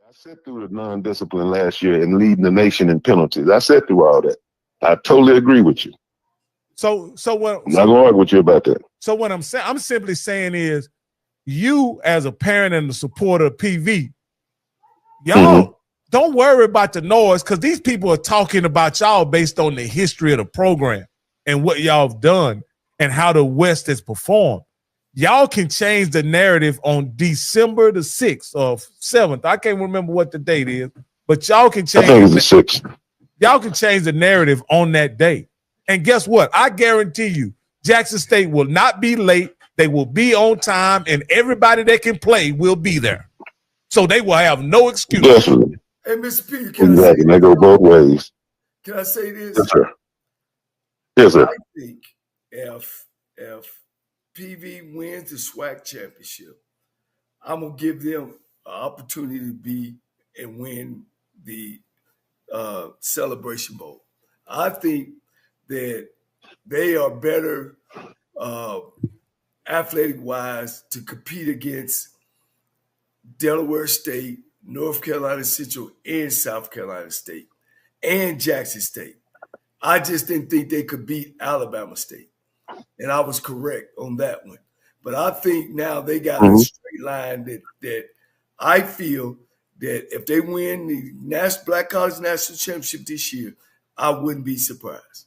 I sat through the non-discipline last year and leading the nation in penalties. I sat through all that. I totally agree with you. So what? I'm not gonna argue with you about that. So what I'm saying, I'm simply saying is, you as a parent and a supporter of PV, y'all don't worry about the noise, because these people are talking about y'all based on the history of the program and what y'all have done and how the West has performed. Y'all can change the narrative on December the 6th or 7th. I can't remember what the date is, but y'all can change. I think it's the 6th. Y'all can change the narrative on that day. And guess what? I guarantee you, Jackson State will not be late. They will be on time, and everybody that can play will be there. So they will have no excuse. Definitely. Hey, Mr. P, exactly. They go both ways. Can I say this? Yes, sir. Yes, sir. I think if PV wins the SWAC championship, I'm going to give them an opportunity to be and win the Celebration Bowl. I think that they are better athletic-wise to compete against Delaware State, North Carolina Central, and South Carolina State, and Jackson State. I just didn't think they could beat Alabama State. And I was correct on that one. But I think now they got a straight line that I feel that if they win the Black College National Championship this year, I wouldn't be surprised.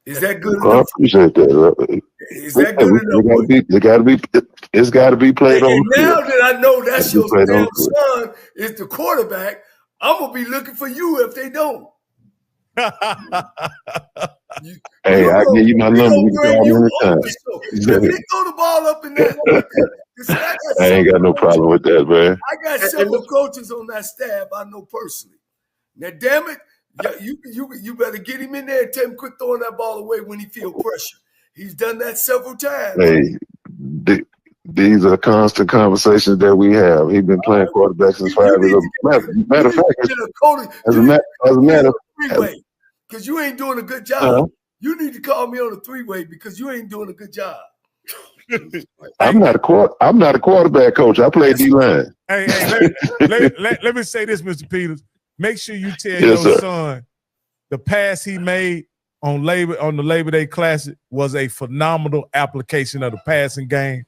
Is that good enough? I appreciate that. Is that good enough? It's got to be played on. And now that I know that's your damn son is the quarterback, I'm gonna be looking for you if they don't. Hey, I give you my number. You can call me anytime. If they throw the ball up in that, I ain't got no problem with that, man. I got several coaches on that staff I know personally. Now, damn it, you better get him in there and tell him quit throwing that ball away when he feel pressure. He's done that several times. Hey, these are constant conversations that we have. He's been playing quarterback since 5 years old. Matter of fact, as a matter of fact, because you ain't doing a good job. You need to call me on a 3-way because you ain't doing a good job. I'm not a quarterback coach. I play D-line. Hey, let me say this, Mr. Peters. Make sure you tell your son the pass he made on the Labor Day Classic was a phenomenal application of the passing game,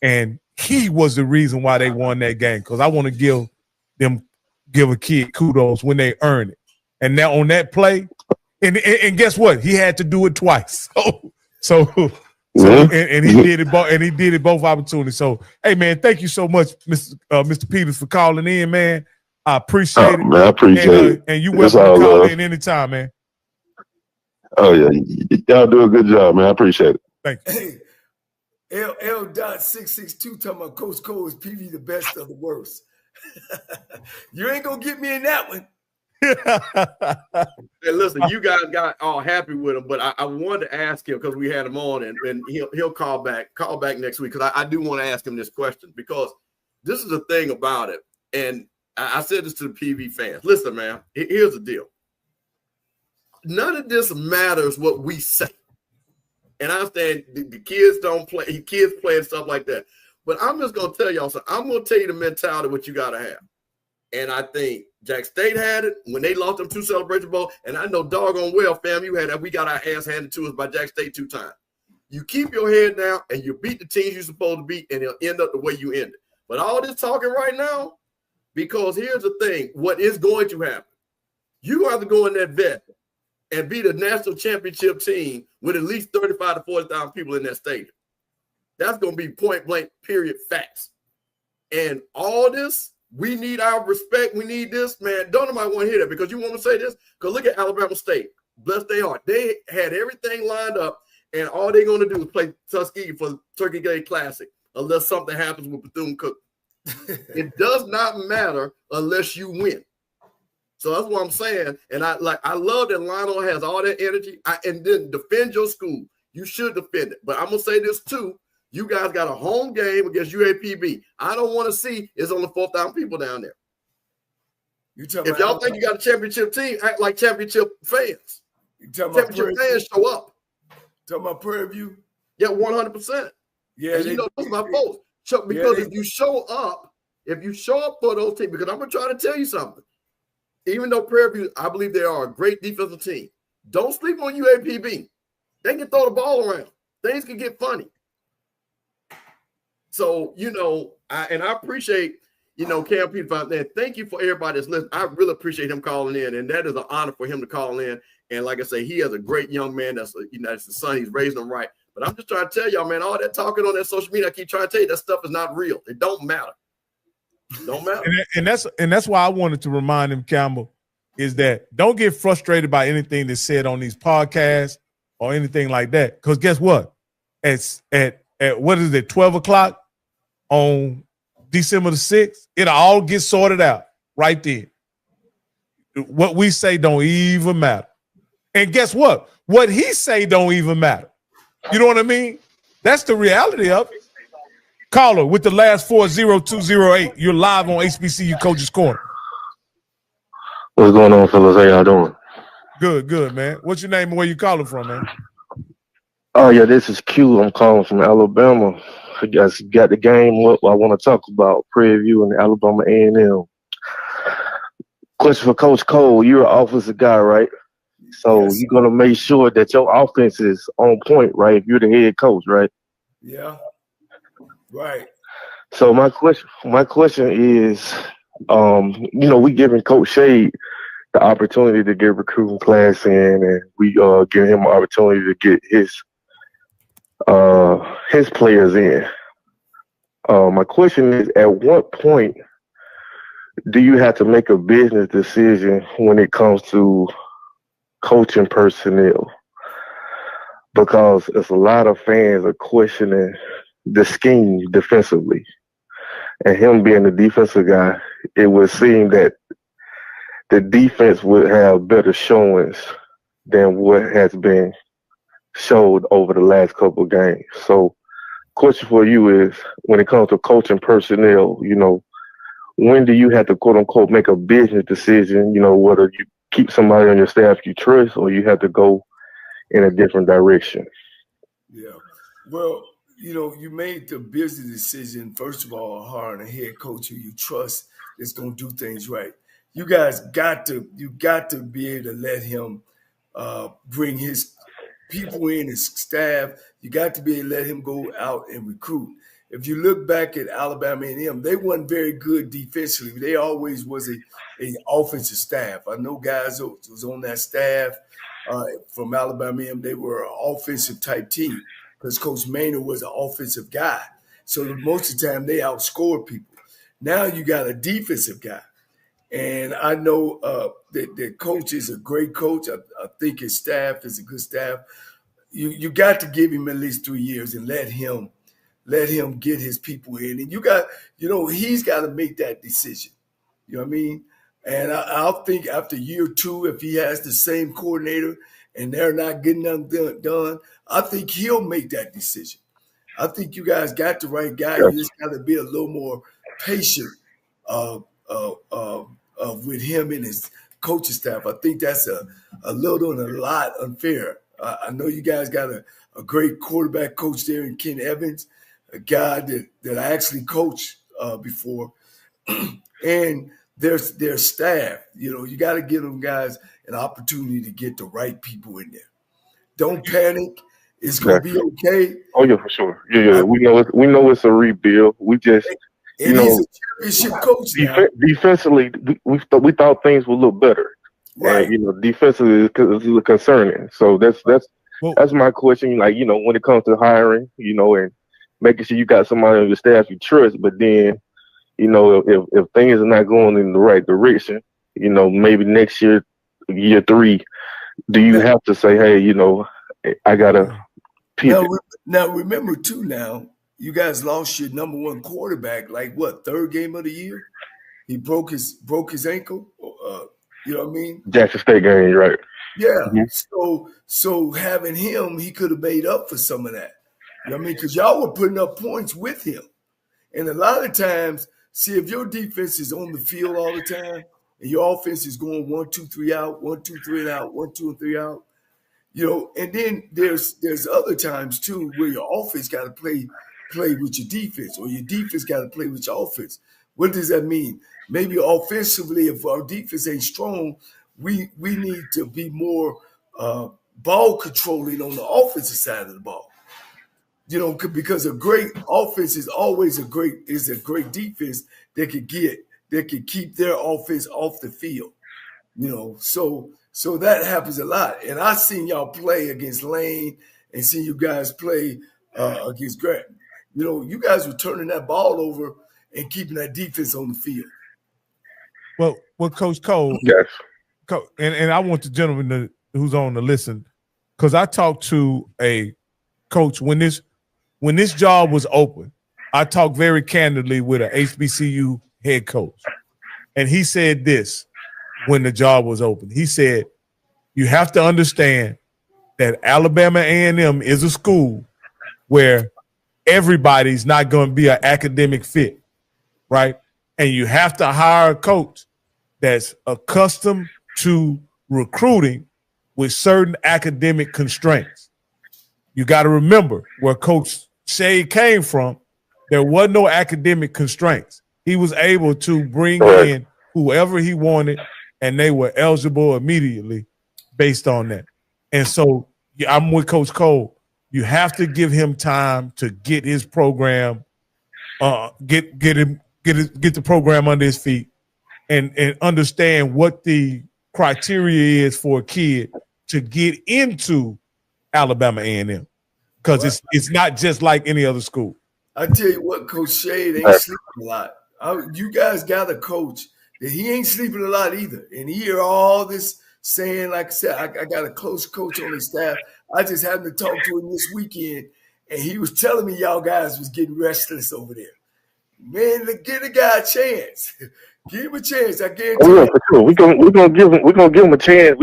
and he was the reason why they won that game. Because I want to give a kid kudos when they earn it. And now on that play, and guess what? He had to do it twice. So and he did it both, and he did it both opportunities. So hey, man, thank you so much, Mr. Peters, for calling in, man. I appreciate it. Man, I appreciate it. And you welcome to call in anytime, man. Oh yeah, y'all do a good job, man. I appreciate it. Thank you. Hey, L.662 talking about Coach Cole is PV the best of the worst. You ain't gonna get me in that one. Hey, listen, you guys got all happy with him, but I wanted to ask him because we had him on, and he'll call back next week because I do want to ask him this question because this is the thing about it, and I said this to the PV fans. Listen, man, here's the deal. None of this matters what we say. And I understand the kids don't play, kids play and stuff like that. But I'm just going to tell y'all something. I'm going to tell you the mentality what you got to have. And I think Jack State had it when they lost them 2 Celebration Bowl. And I know doggone well, fam, you had that. We got our ass handed to us by Jack State 2 times. You keep your head down and you beat the teams you're supposed to beat, and it'll end up the way you ended. But all this talking right now, because here's the thing, what is going to happen? You have to go in that vet and beat a national championship team with at least 35 to 40,000 people in that stadium. That's going to be point blank, period, facts. And all this, we need our respect. We need this, man. Don't nobody want to hear that because you want to say this? Because look at Alabama State. Bless their heart. They had everything lined up, and all they're going to do is play Tuskegee for the Turkey Day Classic unless something happens with Bethune-Cookman. It does not matter unless you win. So that's what I'm saying. And I love that Lionel has all that energy. And then defend your school. You should defend it. But I'm going to say this too. You guys got a home game against UAPB. I don't want to see is only 4,000 people down there. If y'all think you got a championship team, act like championship fans. Championship fans show up. Talking about Prairie View? Yeah, 100%. Yeah. And you know, those are my folks. Because if you show up If you show up for those teams, because I'm going to try to tell you something. Even though Prairie View, I believe they are a great defensive team, don't sleep on UAPB. They can throw the ball around. Things can get funny. So, I appreciate, Cam Peters out there. Thank you for everybody that's listening. I really appreciate him calling in, and that is an honor for him to call in. And like I say, he is a great young man. That's that's the son. He's raising him right. But I'm just trying to tell y'all, man, all that talking on that social media, I keep trying to tell you, that stuff is not real. It don't matter. It don't matter. And that's why I wanted to remind him, Campbell, is that don't get frustrated by anything that's said on these podcasts or anything like that. Because guess what? At what is it, 12 o'clock on December the 6th, it'll all get sorted out right there. What we say don't even matter. And guess what? What he say don't even matter. You know what I mean? That's the reality of it. Caller with the last 40208. You're live on HBCU Coaches Corner. What's going on, fellas? How y'all doing? Good, man. What's your name and where you calling from, man? Oh, yeah, this is Q. I'm calling from Alabama. I guess got the game. What I want to talk about, Prairie View and Alabama A&M. Question for Coach Cole. You're an offensive guy, right? So yes. You're going to make sure that your offense is on point, right? If you're the head coach, right? Yeah. Right. So my question is, we giving Coach Shade the opportunity to get recruiting class in, and we give him an opportunity to get his players in. My question is, at what point do you have to make a business decision when it comes to coaching personnel? Because there's a lot of fans are questioning the scheme defensively. And him being the defensive guy, it would seem that the defense would have better showings than what has been showed over the last couple of games. So question for you is, when it comes to coaching personnel, when do you have to, quote unquote, make a business decision, whether you keep somebody on your staff you trust or you have to go in a different direction? Yeah. Well, you made the business decision, first of all, hiring a head coach who you trust is going to do things right. You guys got to be able to let him bring his people in, his staff. You got to be able to let him go out and recruit. If you look back at Alabama A&M, they weren't very good defensively. They always was a offensive staff. I know guys who was on that staff from Alabama A&M. They were an offensive type team because Coach Maynard was an offensive guy. So most of the time they outscored people. Now you got a defensive guy. And I know that coach is a great coach. I think his staff is a good staff. You got to give him at least 3 years and let him get his people in. And he's got to make that decision. You know what I mean? And I'll think after year 2, if he has the same coordinator and they're not getting nothing done, I think he'll make that decision. I think you guys got the right guy. You just got to be a little more patient with him and his coaching staff. I think that's a little and a lot unfair. I know you guys got a great quarterback coach there in Ken Evans, a guy that I actually coached before, and their staff. You got to give them guys an opportunity to get the right people in there. Don't panic. It's gonna be okay. Oh yeah, for sure. Yeah. We know it's a rebuild. We just. And he's a championship coach now. Defensively, we thought things would look better. Right. And, defensively is concerning. So that's my question. When it comes to hiring, and making sure you got somebody on your staff you trust, but then, if things are not going in the right direction, maybe next year 3, do you have to say, hey, I gotta pivot? Now remember too. Now you guys lost your number 1 quarterback. Like what? 3rd game of the year, he broke his ankle. You know what I mean? Jackson State game, right? Yeah. Mm-hmm. So having him, he could have made up for some of that. You know what I mean? Because y'all were putting up points with him, and a lot of times, see, if your defense is on the field all the time and your offense is going 1, 2, 3 out, 1, 2, 3 and out, 1, 2, and 3 out, and then there's other times too where your offense got to play with your defense, or your defense got to play with your offense. What does that mean? Maybe offensively, if our defense ain't strong, we need to be more ball controlling on the offensive side of the ball. You know, because a great offense is always a great defense that could keep their offense off the field. You know, so that happens a lot. And I've seen y'all play against Lane and seen you guys play against Grant. You know, you guys were turning that ball over and keeping that defense on the field. Well, Coach Cole, yes, and I want the gentleman who's on to listen, because I talked to a coach when this job was open. I talked very candidly with a HBCU head coach, and he said this when the job was open. He said, "You have to understand that Alabama A&M is a school where everybody's not going to be an academic fit, right? And you have to hire a coach that's accustomed to recruiting with certain academic constraints." You got to remember where Coach Shea came from. There was no academic constraints. He was able to bring in whoever he wanted, and they were eligible immediately based on that. And so I'm with Coach Cole. You have to give him time to get his program, get the program under his feet, and understand what the criteria is for a kid to get into Alabama A&M, because it's not just like any other school. I tell you what, Coach Shade ain't sleeping a lot. You guys got a coach that he ain't sleeping a lot either, and he hear all this saying. Like I said, I got a close coach on his staff. I just happened to talk to him this weekend, and he was telling me y'all guys was getting restless over there. Man, give the guy a chance. Give him a chance. I guarantee. Oh, yeah, for sure. We're gonna give him a chance.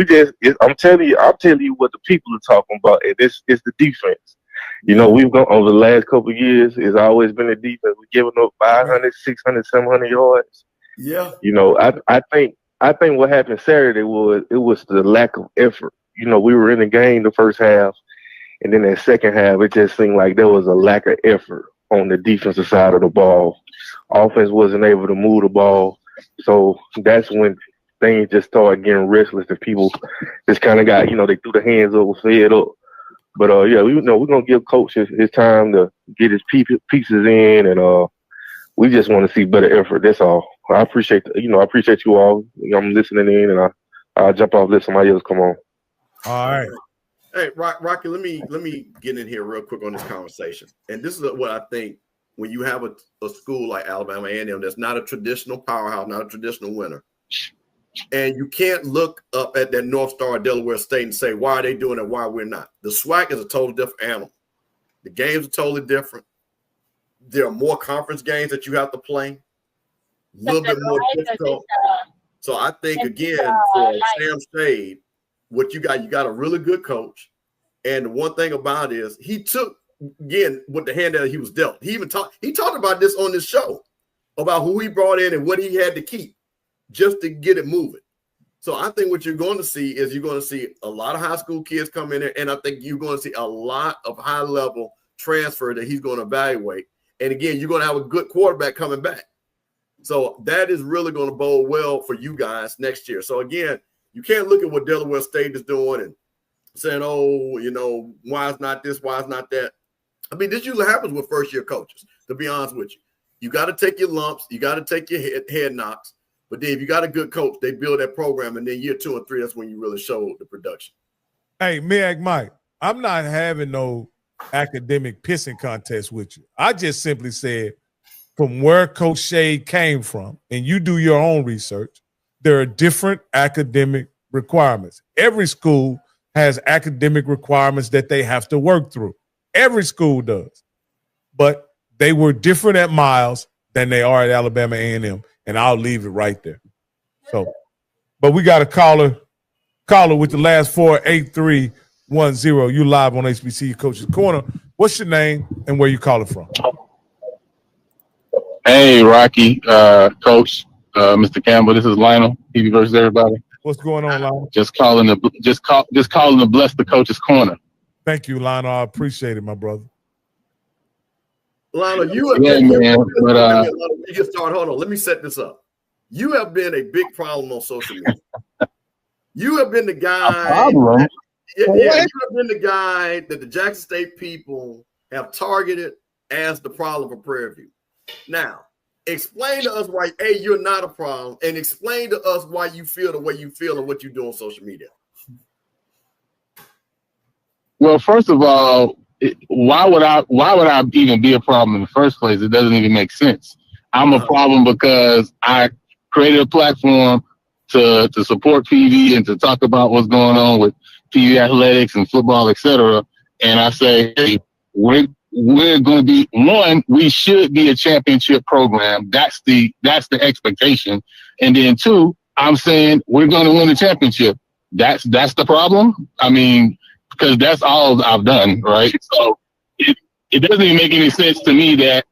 I'm telling you what the people are talking about, and it's the defense. You know, we've gone over the last couple of years. It's always been the defense. We're giving up 500, 600, 700 yards. Yeah. You know, I think what happened Saturday was the lack of effort. You know, we were in the game the first half, and then that second half, it just seemed like there was a lack of effort on the defensive side of the ball. Offense wasn't able to move the ball. So that's when things just started getting restless, and people just kind of got, you know, they threw the hands up, fed up. But yeah, we're gonna give Coach his time to get his pieces in, and we just want to see better effort. That's all. I appreciate you all. I'm listening in, and I'll jump off, let somebody else come on. All right. Hey, Rocky, let me get in here real quick on this conversation. And this is what I think when you have a school like Alabama A&M that's not a traditional powerhouse, not a traditional winner, and you can't look up at that North Star of Delaware State and say, why are they doing it, why we're not? The SWAC is a totally different animal. The games are totally different. There are more conference games that you have to play, a little bit more difficult. So I think, again, for Sam Shade, what you got a really good coach. And the one thing about it is he took, again, with the hand that he was dealt. He talked about this on this show, about who he brought in and what he had to keep just to get it moving. So I think what you're going to see is you're going to see a lot of high school kids come in there, and I think you're going to see a lot of high-level transfer that he's going to evaluate. And again, you're going to have a good quarterback coming back. So that is really going to bode well for you guys next year. So again, you can't look at what Delaware State is doing and saying, oh, you know, why is not this, why is not that? I mean, this usually happens with first-year coaches, to be honest with you. You got to take your lumps. You got to take your head knocks. But then if you got a good coach, they build that program, and then year 2 and 3, that's when you really show the production. Hey, Mike, I'm not having no academic pissing contest with you. I just simply said from where Coach Shade came from, and you do your own research, there are different academic requirements. Every school has academic requirements that they have to work through. Every school does. But they were different at Miles than they are at Alabama A&M. And I'll leave it right there. So, but we got a caller with the last 48310. You live on HBCU Coaches Corner. What's your name and where you calling from? Hey, Rocky, Coach, Mr. Campbell. This is Lionel. TV versus everybody. What's going on, Lionel? Just calling to bless the Coaches Corner. Thank you, Lionel. I appreciate it, my brother. Lionel, you have Yeah, been, man. But let me get started. Hold on. Let me set this up. You have been a big problem on social media. You have been the guy. problem? You have been the guy that the Jackson State people have targeted as the problem for Prairie View. Now, explain to us why you're not a problem, and explain to us why you feel the way you feel and what you do on social media. Well, first of all, why would I even be a problem in the first place? It doesn't even make sense. I'm a problem because I created a platform to support PV and to talk about what's going on with PV athletics and football, etc. And I say, hey, we're going to be one. We should be a championship program. That's the expectation. And then two, I'm saying we're going to win the championship. That's the problem. I mean, because that's all I've done, right? So it doesn't even make any sense to me that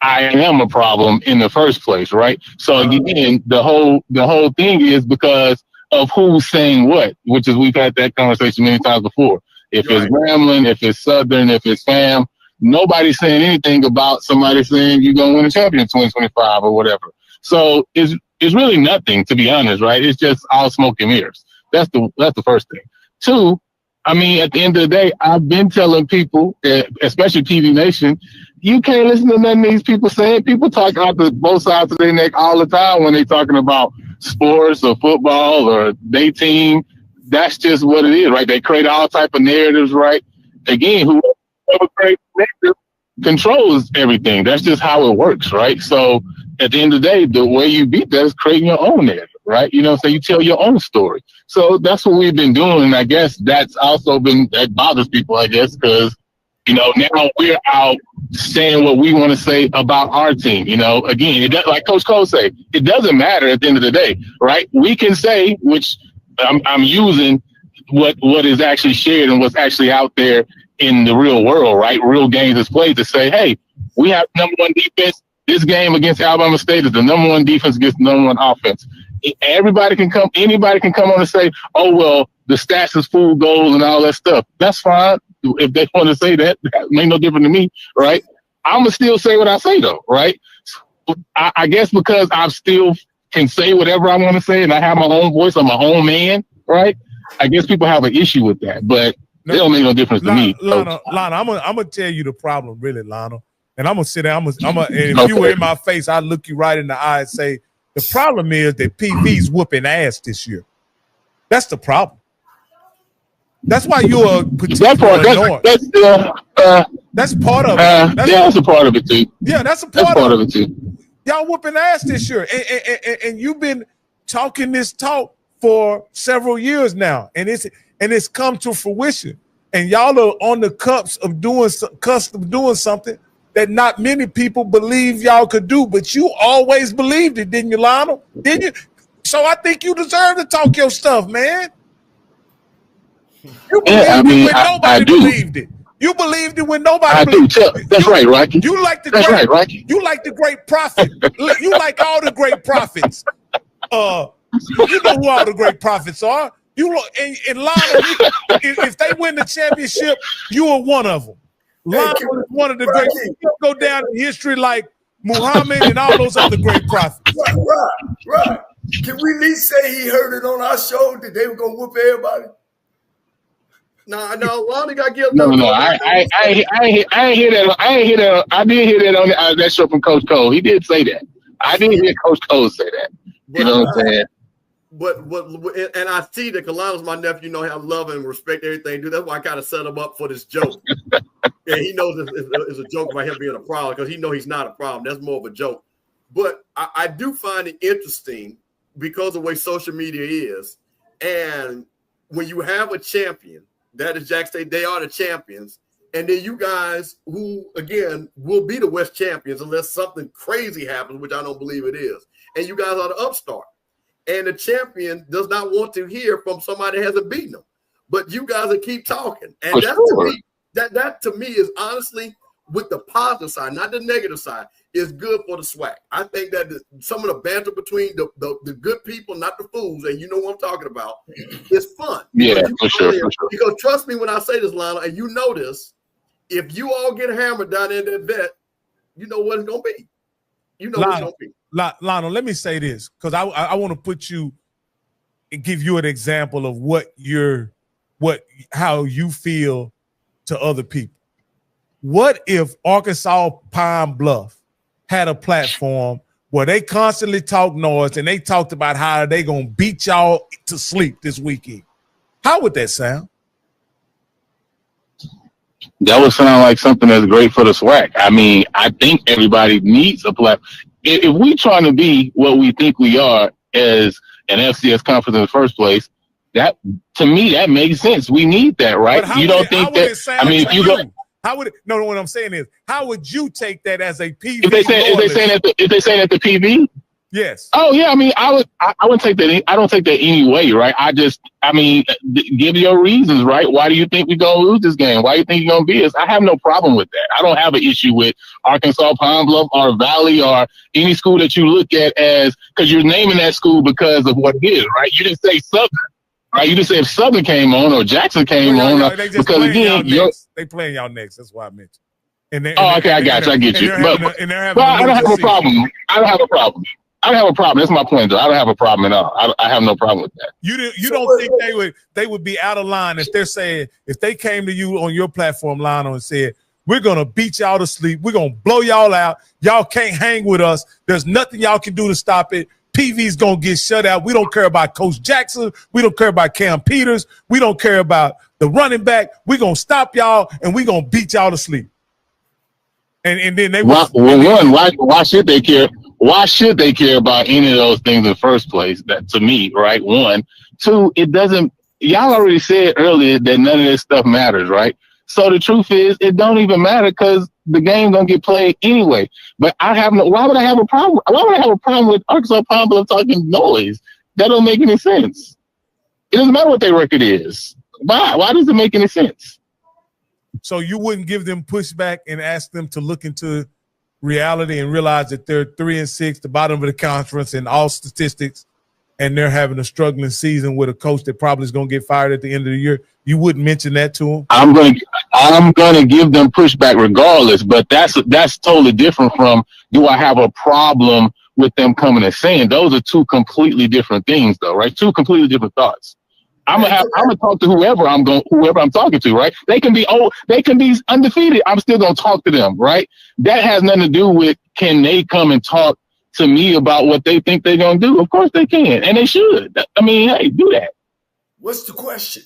I am a problem in the first place, right? So again, the whole thing is because of who's saying what, which is we've had that conversation many times before. If it's Grambling, if it's Southern, if it's FAM, nobody's saying anything about somebody saying you're gonna win a champion in 2025 or whatever. So it's really nothing, to be honest, right? It's just all smoke and mirrors. That's the first thing. Two, I mean, at the end of the day, I've been telling people, especially TV Nation, you can't listen to nothing these people say. People talk out the both sides of their neck all the time when they're talking about sports or football or their team. That's just what it is, right? They create all type of narratives, right? Again, whoever creates narrative controls everything. That's just how it works, right? So at the end of the day, the way you beat that is creating your own narrative, right? You know, so you tell your own story. So that's what we've been doing. And I guess that's also that bothers people, I guess, because, you know, now we're out saying what we want to say about our team. You know, again, like Coach Cole say, it doesn't matter at the end of the day, right? We can say, which I'm using what is actually shared and what's actually out there in the real world, right? Real games is played to say, hey, we have number one defense. This game against Alabama State is the number one defense against the number one offense. Anybody can come on and say, oh, well, the stats is full goals and all that stuff. That's fine. If they want to say that, that make no difference to me, right? I'm going to still say what I say, though, right? I guess because I still can say whatever I want to say and I have my own voice, I'm my own man, right? I guess people have an issue with that, but it don't make no difference to me. Lana, I'm gonna tell you the problem, really, Lana. And I'm gonna sit there. And if you were in my face, I'd look you right in the eye and say, the problem is that PV's whooping ass this year. That's the problem. That's why you're particularly annoyed. That's part of it. That's a part of it too. Yeah, that's part of it too. Y'all whooping ass this year, and you've been talking this talk for several years now, and it's come to fruition. And y'all are on the cusp of doing something that not many people believe y'all could do, but you always believed it, didn't you, Lionel? Didn't you? So I think you deserve to talk your stuff, man. You believed it when nobody believed it. You believed it when nobody believed it. That's right, Rocky. You like the Rocky. You like the great prophet. You like all the great prophets. You know who all the great prophets are. You and Lionel, if they win the championship, you are one of them. Lionel is one of the great. He'll go down in history like Muhammad and all those other great prophets. Right. Can we at least say he heard it on our show that they were gonna whoop everybody? No, Lonnie got guilty. No. I ain't hear that. I did hear that on that show from Coach Cole. He did say that. I didn't hear Coach Cole say that. You know what I'm saying? But and I see that Kalana's my nephew. You know, I love and respect everything. Dude, that's why I kind of set him up for this joke. And he knows it's a joke about him being a problem because he knows he's not a problem. That's more of a joke. But I do find it interesting because of the way social media is. And when you have a champion, that is Jack State, they are the champions. And then you guys who, again, will be the West champions unless something crazy happens, which I don't believe it is. And you guys are the upstart. And the champion does not want to hear from somebody that hasn't beaten them. But you guys will keep talking. And that to me is honestly, with the positive side, not the negative side, is good for the SWAC. I think that some of the banter between the good people, not the fools, and you know what I'm talking about, is fun. Yeah, for sure. Because trust me when I say this, Lana, and you know this, if you all get hammered down in that vet, you know what it's gonna be. You know what it's gonna be. Lionel, let me say this, because I want to put you and give you an example of how you feel to other people. What if Arkansas Pine Bluff had a platform where they constantly talk noise and they talked about how they gonna beat y'all to sleep this weekend? How would that sound? That would sound like something that's great for the SWAC. I mean, I think everybody needs a platform. If we trying to be what we think we are as an FCS conference in the first place, that to me that makes sense. We need that, right? You don't think that? I mean, if you go. How would it? No, what I'm saying is, how would you take that as a PV? If they say that the PV? Yes. Oh yeah, I mean, I wouldn't take that. I don't take that anyway, right? Give your reasons, right? Why do you think we're gonna lose this game? Why do you think you're gonna beat us? I have no problem with that. I don't have an issue with Arkansas Pine Bluff or Valley or any school that you look at as, because you're naming that school because of what it is, right? You didn't say Southern. Right, you just say if Southern came on or Jackson came on, because again, they playing y'all next. That's why I mentioned. I get you. But I don't have a problem. I don't have a problem. That's my point, though. I don't have a problem at all. I have no problem with that. You don't think they would be out of line if they're saying, if they came to you on your platform, Lionel, and said, we're gonna beat y'all to sleep, we're gonna blow y'all out, y'all can't hang with us, there's nothing y'all can do to stop it. PV's gonna get shut out. We don't care about Coach Jackson. We don't care about Cam Peters. We don't care about the running back. We're gonna stop y'all and we're gonna beat y'all to sleep. And then they why should they care? Why should they care about any of those things in the first place? That, to me, right? One. Two, it doesn't. Y'all already said earlier that none of this stuff matters, right? So the truth is, it don't even matter because the game gonna get played anyway. But why would I have a problem? Why would I have a problem with Arkansas Pine Bluff talking noise? That don't make any sense. It doesn't matter what their record is. Why? Why does it make any sense? So you wouldn't give them pushback and ask them to look into reality and realize that they're 3-6, the bottom of the conference in all statistics, and they're having a struggling season with a coach that probably is going to get fired at the end of the year. You wouldn't mention that to them? I'm gonna give them pushback regardless, but that's totally different from, do I have a problem with them coming and saying? Those are two completely different things, though, right? Two completely different thoughts. I'm gonna talk to whoever I'm talking to, right? They can be undefeated. I'm still gonna talk to them, right? That has nothing to do with, can they come and talk to me about what they think they're gonna do? Of course they can, and they should. I mean, hey, do that. What's the question?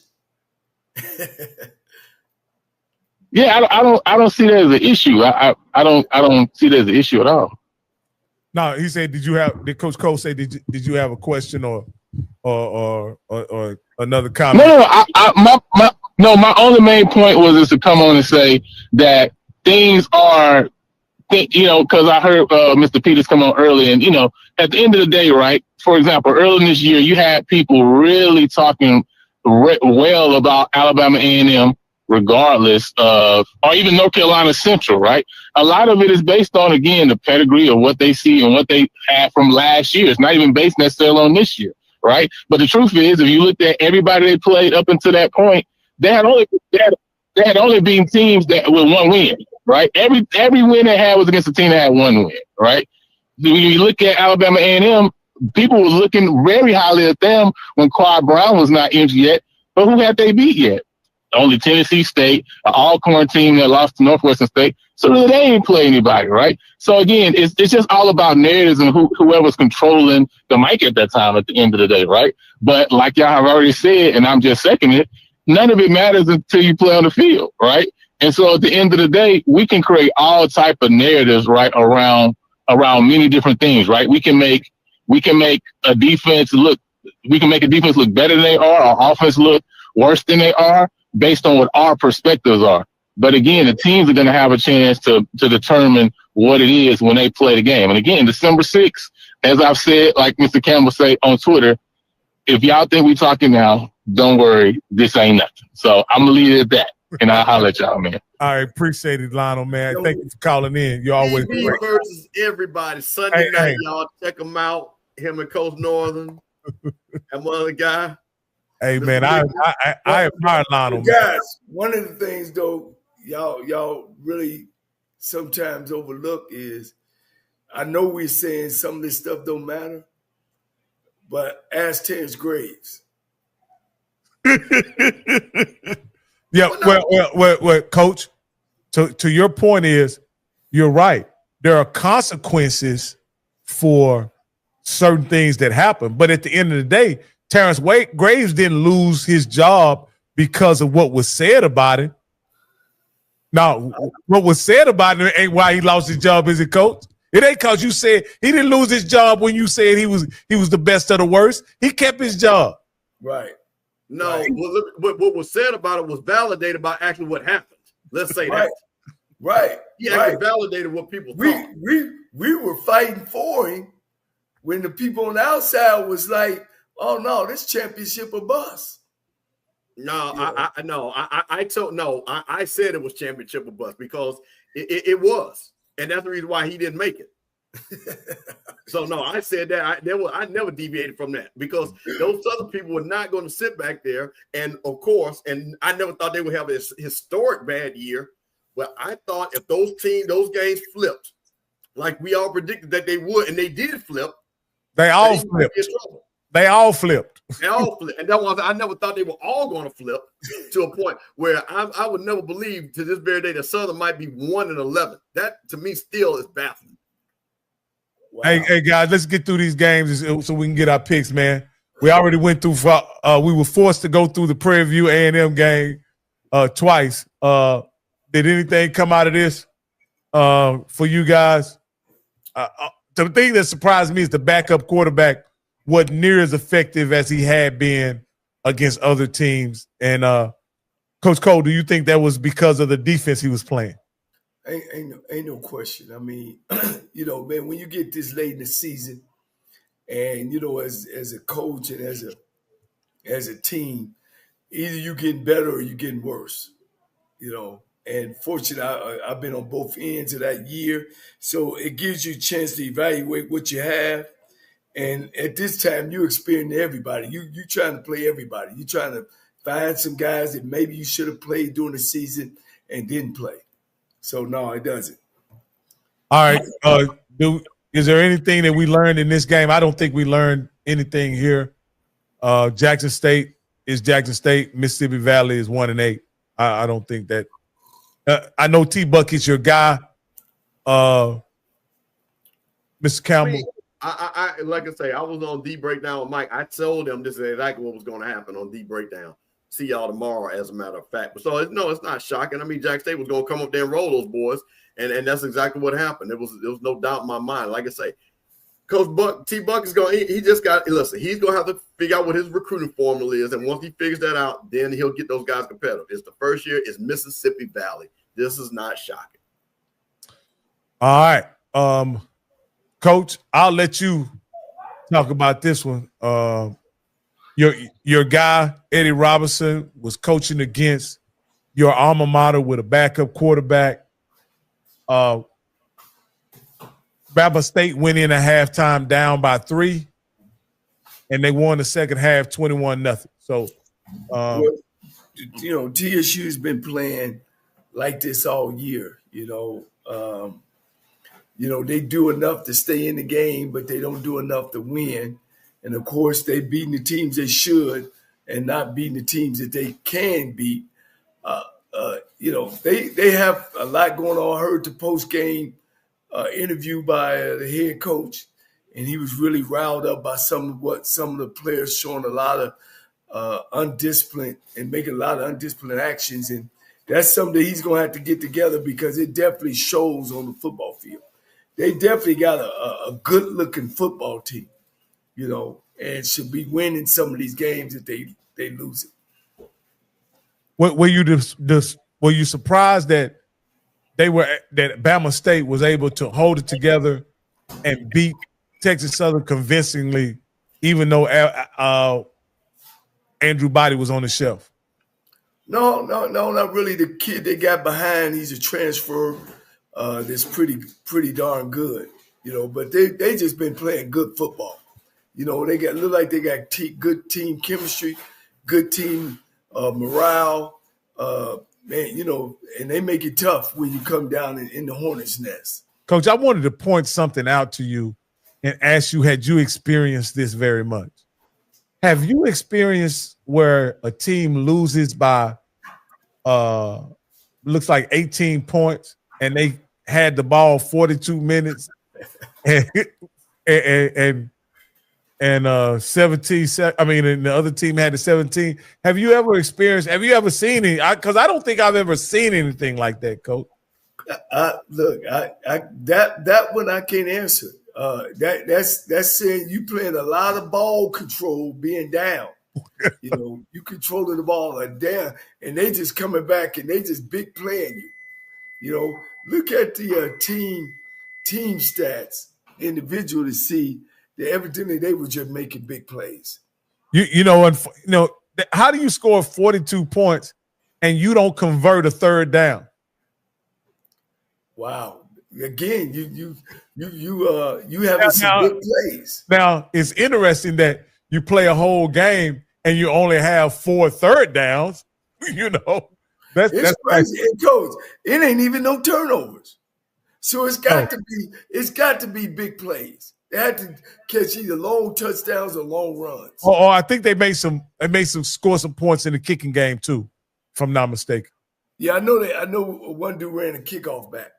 Yeah, I don't see that as an issue. I don't see that as an issue at all. No, he said, did Coach Cole say, did you have a question or another comment? No, my only main point was to come on and say that things are, because I heard Mr. Peters come on early, and at the end of the day, right? For example, early in this year, you had people really talking well about Alabama A&M, regardless of, or even North Carolina Central, right? A lot of it is based on, again, the pedigree of what they see and what they had from last year. It's not even based necessarily on this year, right? But the truth is, if you looked at everybody they played up until that point, they had only been teams that with one win, right? Every win they had was against a team that had one win, right? When you look at Alabama A&M, people were looking very highly at them when Quad Brown was not injured yet, but who had they beat yet? Only Tennessee State, an all-corn team that lost to Northwestern State. So they ain't play anybody, right? So again, it's just all about narratives and whoever's controlling the mic at that time at the end of the day, right? But like y'all have already said, and I'm just seconding it, none of it matters until you play on the field, right? And so at the end of the day, we can create all type of narratives, right, around many different things, right? We can make a defense look better than they are, or offense look worse than they are, based on what our perspectives are. But again, the teams are going to have a chance to determine what it is when they play the game. And again, December 6th, as I've said, like Mr. Campbell say on Twitter, if y'all think we talking now, don't worry, this ain't nothing. So I'm going to leave it at that, and I'll holler at y'all, man. All right, appreciate it, Lionel, man. Thank you for calling in. You always great. Versus everybody. Sunday night, y'all check him out. Him and Coach Northern and one other guy. Hey, man, I admire Lionel. Guys, one of the things, though, y'all really sometimes overlook is, I know we're saying some of this stuff don't matter, but ask Terrence Graves. Yeah, well, Coach, to your point is, you're right. There are consequences for certain things that happen. But at the end of the day, Terrence Graves didn't lose his job because of what was said about it. Now, what was said about it ain't why he lost his job, is it, Coach? It ain't because you said he didn't lose his job when you said he was the best of the worst. He kept his job. Right. No, right. What was said about it was validated by actually what happened. Let's say right. that. Right. He actually validated what people thought. We were fighting for him when the people on the outside was like, "Oh no, this championship a bust." No, yeah. I said it was championship or bust because it was, and that's the reason why he didn't make it. So no, I said that I never deviated from that because those other people were not going to sit back there, and of course, and I never thought they would have a historic bad year. But I thought if those games flipped, like we all predicted that they would, and they did flip, they all flipped. They all flipped. They all flipped, and that was I never thought they were all going to flip to a point where I would never believe to this very day that Southern might be 1-11. That to me still is baffling. Wow. Hey guys, let's get through these games so we can get our picks, man. We already went through. We were forced to go through the Prairie View A&M game twice. Did anything come out of this for you guys? The thing that surprised me is the backup quarterback wasn't near as effective as he had been against other teams. And Coach Cole, do you think that was because of the defense he was playing? Ain't no question. I mean, man, when you get this late in the season, and as a coach and as a team, either you getting better or you getting worse. And fortunately, I've been on both ends of that year, so it gives you a chance to evaluate what you have. And at this time, you're experiencing everybody. You trying to play everybody. You're trying to find some guys that maybe you should have played during the season and didn't play. So no, it doesn't. All right. Is there anything that we learned in this game? I don't think we learned anything here. Jackson State is Jackson State. Mississippi Valley is 1-8. I don't think that. I know T-Bucket's your guy, Mr. Campbell. I like I say, I was on D Breakdown with Mike. I told him this is exactly what was going to happen on D Breakdown. See y'all tomorrow, as a matter of fact. So it's not shocking. I mean, Jackson State was going to come up there and roll those boys, and that's exactly what happened. There was no doubt in my mind. Like I say, Coach T-Buck is going. He just got listen. He's going to have to figure out what his recruiting formula is, and once he figures that out, then he'll get those guys competitive. It's the first year. It's Mississippi Valley. This is not shocking. All right, Coach, I'll let you talk about this one. Your guy Eddie Robinson was coaching against your alma mater with a backup quarterback. Bama State went in at halftime down by 3, and they won the second half 21-0. So, TSU's been playing like this all year. They do enough to stay in the game, but they don't do enough to win. And of course, they beating the teams they should and not beating the teams that they can beat. They have a lot going on. I heard the post-game interview by the head coach, and he was really riled up by some of the players showing a lot of undisciplined and making a lot of undisciplined actions. And that's something that he's going to have to get together because it definitely shows on the football field. They definitely got a good-looking football team, and should be winning some of these games if they lose it. Were you surprised that that Bama State was able to hold it together and beat Texas Southern convincingly, even though Andrew Body was on the shelf? No, not really. The kid they got behind, he's a transfer. That's pretty darn good, but they just been playing good football. They look like they got good team chemistry, good team morale. man, and they make it tough when you come down in the hornet's nest. Coach, I wanted to point something out to you and ask you, had you experienced this very much? Have you experienced where a team loses by looks like 18 points and they had the ball 42 minutes and 17, I mean, and the other team had the 17. Have you ever seen it? Because I don't think I've ever seen anything like that, Coach. Look, that one I can't answer. That's saying you playing a lot of ball control being down. You controlling the ball down, and they just coming back and they just big playing you. Look at the team stats individually to see that evidently they were just making big plays. How do you score 42 points and you don't convert a third down? Wow. Again, you having some big plays. Now it's interesting that you play a whole game and you only have 4 third downs. That's crazy. And Coach, it ain't even no turnovers. So it's got to be big plays. They had to catch either long touchdowns or long runs. Oh, I think they made some score some points in the kicking game too, if I'm not mistaken. Yeah, I know that. I know one dude ran a kickoff back.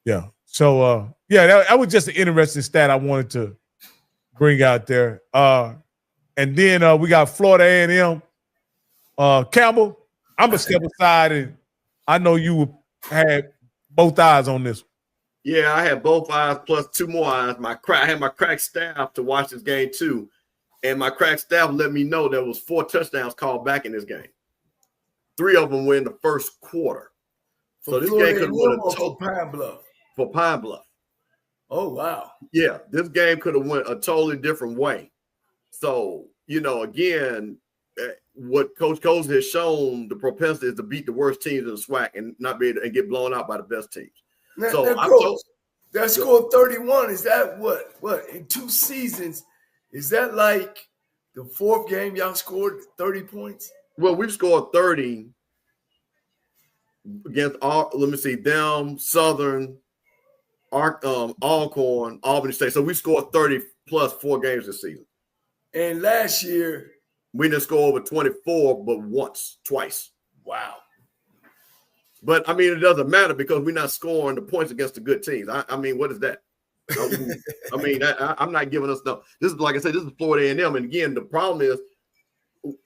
Yeah. So that was just an interesting stat I wanted to bring out there. And then we got Florida A&M. Campbell, I'm gonna step aside, and I know you had both eyes on this. Yeah, I had both eyes plus 2 more eyes. I had my crack staff to watch this game too, and my crack staff let me know there was 4 touchdowns called back in this game. 3 of them were in the first quarter. So this game could have went for Pine Bluff. For Pine Bluff. Oh wow! Yeah, this game could have went a totally different way. So again, what Coach Coles has shown, the propensity is to beat the worst teams in the SWAC and not be able to get blown out by the best teams. That scored 31. Is that what in 2 seasons? Is that like the 4th game y'all scored 30 points? Well, we've scored 30 against them, Southern, Alcorn, Albany State. So we scored 30 plus 4 games this season. And last year we didn't score over 24, but twice. Wow. But I mean, it doesn't matter because we're not scoring the points against the good teams. I mean, what is that? I mean, I'm not giving us no. This is, like I said, this is Florida A&M. And again, the problem is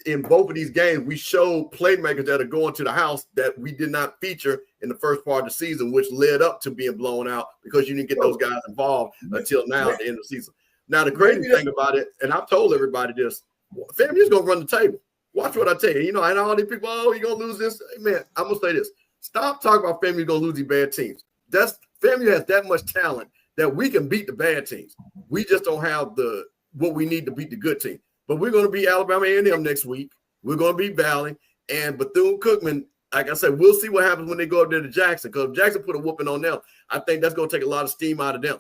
in both of these games, we showed playmakers that are going to the house that we did not feature in the first part of the season, which led up to being blown out because you didn't get those guys involved until now at the end of the season. Now, the crazy thing about it, and I've told everybody this, FAMU's going to run the table. Watch what I tell you. And all these people, you're going to lose this. Man, I'm going to say this. Stop talking about FAMU going to lose these bad teams. FAMU has that much talent that we can beat the bad teams. We just don't have what we need to beat the good team. But we're going to beat Alabama A&M next week. We're going to beat Valley. And Bethune-Cookman, like I said, we'll see what happens when they go up there to Jackson. Because if Jackson put a whooping on them, I think that's going to take a lot of steam out of them.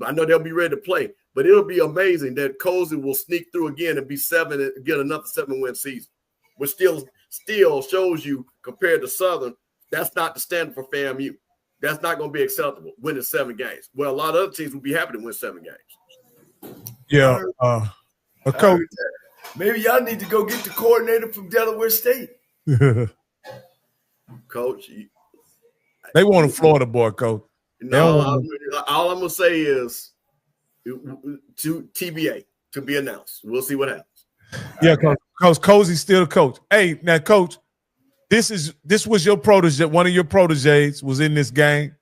I know they'll be ready to play. But it'll be amazing that Cozy will sneak through again and be 7 and get another 7-win season, which still shows you, compared to Southern, that's not the standard for FAMU. That's not going to be acceptable, winning 7 games. Well, a lot of other teams will be happy to win 7 games. Yeah. Coach, maybe y'all need to go get the coordinator from Delaware State. Coach. They want a Florida boy, Coach. No, all I'm going to say is to TBA, to be announced. We'll see what happens. Yeah, Coach Cozy's still the coach. Hey, now, Coach, this was your protege. One of your proteges was in this game,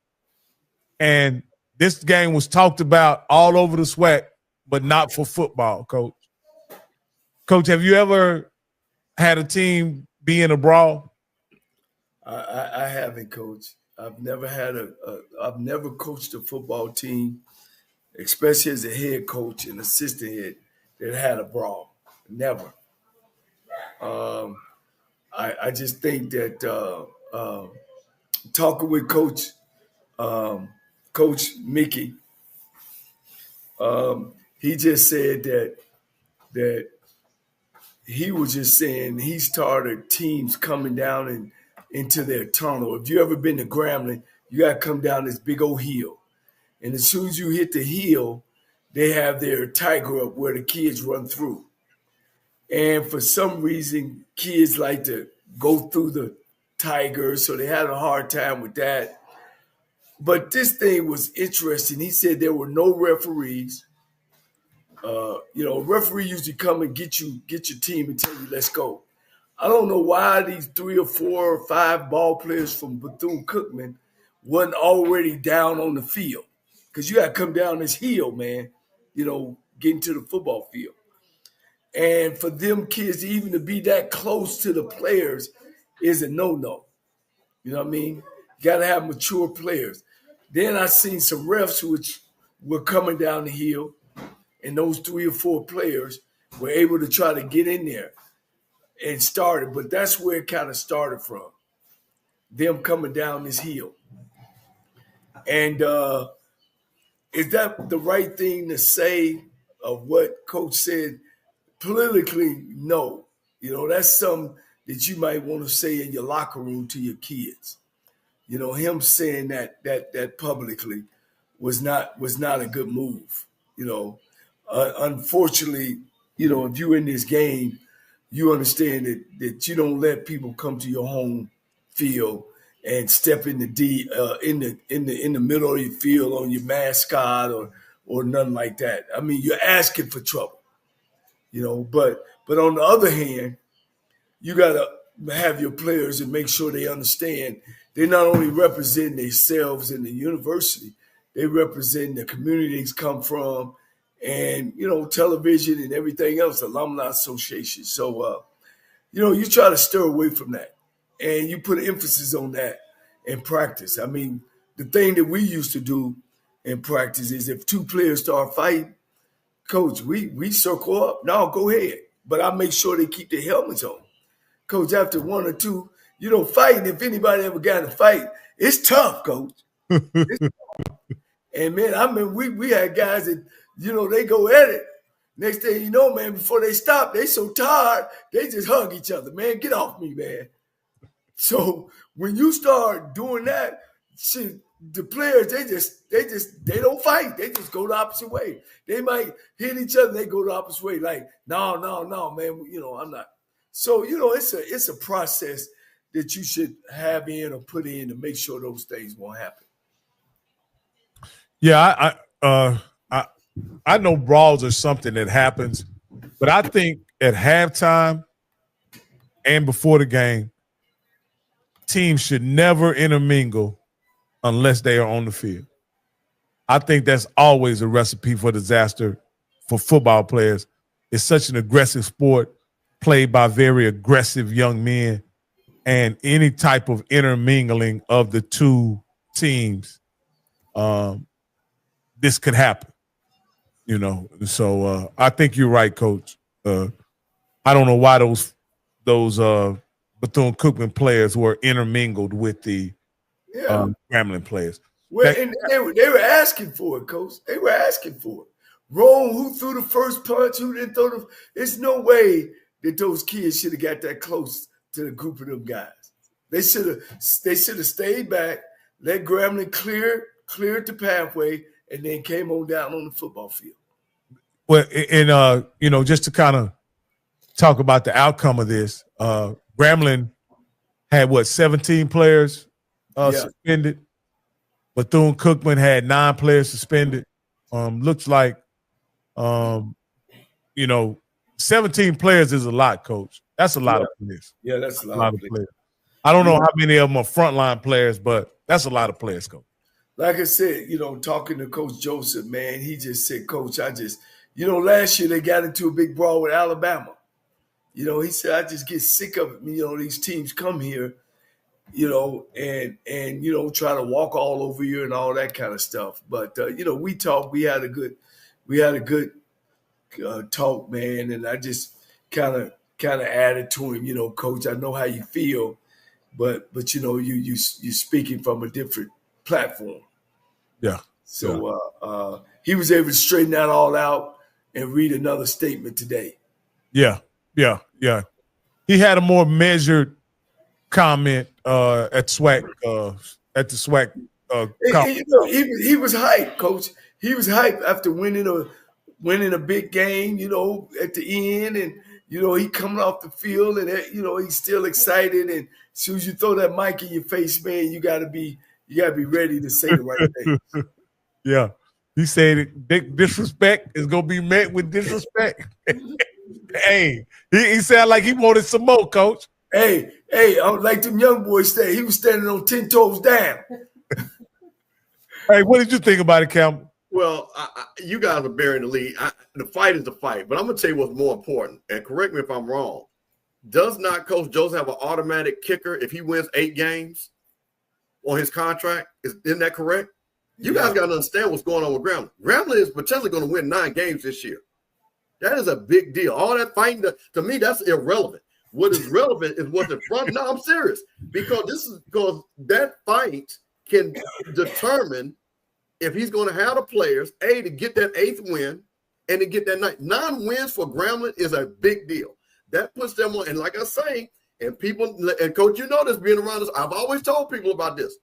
and this game was talked about all over the SWAC, but not for football, Coach. Coach, have you ever had a team be in a brawl? I haven't, Coach. I've never I've never coached a football team, especially as a head coach and assistant head, that had a brawl. Never. I just think that talking with Coach Mickey, he just said that he was just saying he started teams coming down into their tunnel. If you ever been to Grambling, you got to come down this big old hill. And as soon as you hit the hill, they have their tiger up where the kids run through. And for some reason, kids like to go through the tiger, so they had a hard time with that. But this thing was interesting. He said there were no referees. A referee usually come and get your team and tell you, let's go. I don't know why these 3 or 4 or 5 ball players from Bethune-Cookman wasn't already down on the field. Because you got to come down this hill, man, getting to the football field. And for them kids even to be that close to the players is a no-no. You know what I mean? You got to have mature players. Then I seen some refs which were coming down the hill, and those 3 or 4 players were able to try to get in there and started. But that's where it kind of started from, them coming down this hill. And is that the right thing to say of what Coach said? Politically, no. That's something that you might want to say in your locker room to your kids. Him saying that publicly was not a good move. Unfortunately, if you're in this game, you understand that you don't let people come to your home field and step in the middle of your field on your mascot or nothing like that. I mean, you're asking for trouble. But on the other hand, you gotta have your players and make sure they understand they not only represent themselves in the university, they represent the community they come from, and television and everything else, alumni association. So you try to stir away from that, and you put emphasis on that in practice. I mean, the thing that we used to do in practice is if 2 players start fighting, Coach, we circle up. No, go ahead. But I make sure they keep their helmets on. Coach, after 1 or 2, fighting, if anybody ever got in a fight, it's tough, Coach. It's tough. And, man, I mean, we had guys that, they go at it. Next thing you know, man, before they stop, they so tired, they just hug each other. Man, get off me, man. So when you start doing that, shit, the players, they don't fight. They just go the opposite way. They might hit each other. They go the opposite way. Like, no, man, I'm not. So, it's a process that you should have in or put in to make sure those things won't happen. Yeah, I know brawls are something that happens, but I think at halftime and before the game, teams should never intermingle unless they are on the field. I think that's always a recipe for disaster for football players. It's such an aggressive sport played by very aggressive young men, and any type of intermingling of the 2 teams, this could happen. So I think you're right, Coach. I don't know why those Bethune-Cookman players were intermingled with the Grambling players. Well, and they were asking for it, Coach. They were asking for it. Rome, who threw the first punch, who didn't throw the – there's no way that those kids should have got that close to the group of them guys. They should have stayed back, let Grambling cleared the pathway, and then came on down on the football field. Well, and just to kind of talk about the outcome of this, Grambling had 17 players suspended. Bethune-Cookman had 9 players suspended. Looks like 17 players is a lot, Coach. That's a lot of players. Yeah, that's a lot of players. I don't know how many of them are frontline players, but that's a lot of players, Coach. Like I said, talking to Coach Joseph, man, he just said, Coach, last year they got into a big brawl with Alabama. He said, I just get sick of it. These teams come here, and try to walk all over you and all that kind of stuff. But, we talked, we had a good talk, man. And I just kind of added to him, Coach, I know how you feel, but you speaking from a different platform. Yeah. So he was able to straighten that all out and read another statement today. Yeah. He had a more measured comment at SWAC at the SWAC he was hyped, Coach. He was hyped after winning a big game, at the end, and he coming off the field, and he's still excited. And as soon as you throw that mic in your face, man, you gotta be ready to say the right thing. Yeah, he said disrespect is gonna be met with disrespect. Hey, he sounded like he wanted some more, Coach. Hey, like them young boys say, he was standing on 10 toes down. Hey, what did you think about it, Campbell? Well, you guys are bearing the lead. The fight is the fight, but I'm going to tell you what's more important, and correct me if I'm wrong. Does not Coach Joseph have an automatic kicker if he wins 8 games on his contract? Isn't that correct? You guys got to understand what's going on with Grambling. Grambling is potentially going to win 9 games this year. That is a big deal. All that fighting, to me, that's irrelevant. What is relevant is what's in front. No, I'm serious. Because that fight can determine if he's going to have the players, to get that 8th win and to get that 9 wins for Grambling is a big deal. That puts them on. And like I say, and people, and Coach, you know this being around us, I've always told people about this.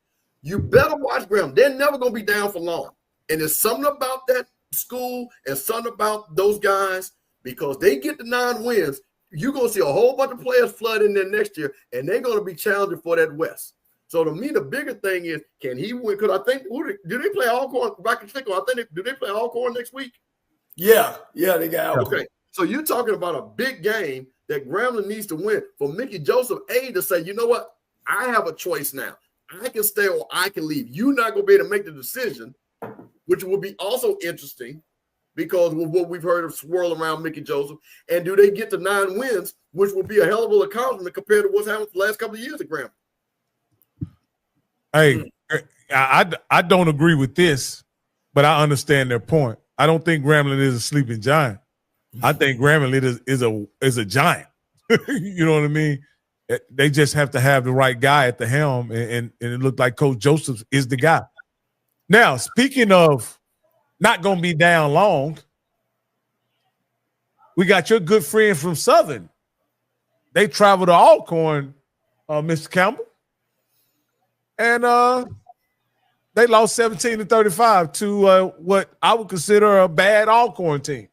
You better watch Grambling. They're never going to be down for long. And there's something about that school and something about those guys, because they get the 9 wins, you're going to see a whole bunch of players flood in there next year, and they're going to be challenging for that West. So to me, the bigger thing is, can he win? Because I think, do they play Alcorn? Do they play Alcorn next week? Yeah, they got Alcorn. Okay, so you're talking about a big game that Grambling needs to win for Mickey Joseph to say, you know what? I have a choice now. I can stay or I can leave. You're not going to be able to make the decision, which will be also interesting because of what we've heard of swirl around Mickey Joseph. And do they get to 9 wins, which will be a hell of an accomplishment compared to what's happened the last couple of years at Grambling. Hey, I don't agree with this, but I understand their point. I don't think Grambling is a sleeping giant. I think Grambling is a giant. You know what I mean? They just have to have the right guy at the helm, and it looked like Coach Joseph is the guy. Now, speaking of not going to be down long, we got your good friend from Southern. They traveled to Alcorn, Mr. Campbell. And they lost 17-35 to what I would consider a bad Alcorn team.